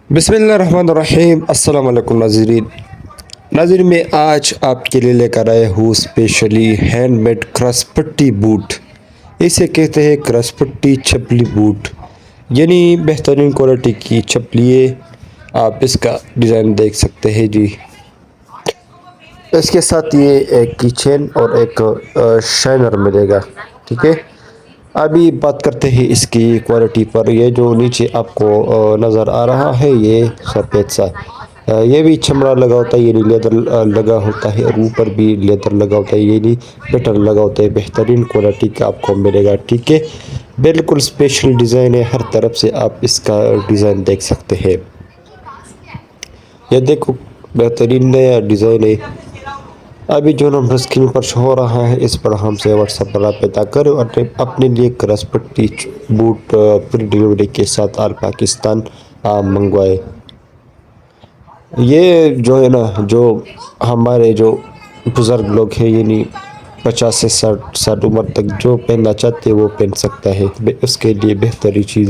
बिस्मिल्लाहिर्रहमानिर्रहीम अस्सलाम वालेकुम नाज़रीन। नाज़रीन मैं आज आपके लिए लेकर आया हूँ स्पेशली हैंडमेड क्रॉस पट्टी बूट। इसे कहते हैं क्रॉस पट्टी चप्पली बूट, यानी बेहतरीन क्वालिटी की चप्पली है। आप इसका डिज़ाइन देख सकते हैं जी। इसके साथ ये एक की चेन और एक शाइनर मिलेगा, ठीक है। अभी बात करते हैं इसकी क्वालिटी पर। ये जो नीचे आपको नज़र आ रहा है ये सफ़ेद सा, ये भी चमड़ा लगा होता है, ये नहीं लेदर लगा होता है, और ऊपर भी लेदर लगा होता है, ये नहीं पैटर्न लगा होता है। बेहतरीन क्वालिटी का आपको मिलेगा, ठीक है। बिल्कुल स्पेशल डिज़ाइन है, हर तरफ से आप इसका डिज़ाइन देख सकते हैं। ये देखो बेहतरीन नया डिज़ाइन है। अभी जो नंबर स्क्रीन पर शो हो रहा है इस पर हमसे व्हाट्सएप पर रब्ता करें और अपने लिए क्रॉस पट्टी बूट फ्री डिलीवरी के साथ आल पाकिस्तान मंगवाए। ये जो है ना, जो हमारे जो बुज़ुर्ग लोग हैं, यानी 50 से 60 उम्र तक जो पहनना चाहते हैं वो पहन सकता है। उसके लिए बेहतरीन चीज़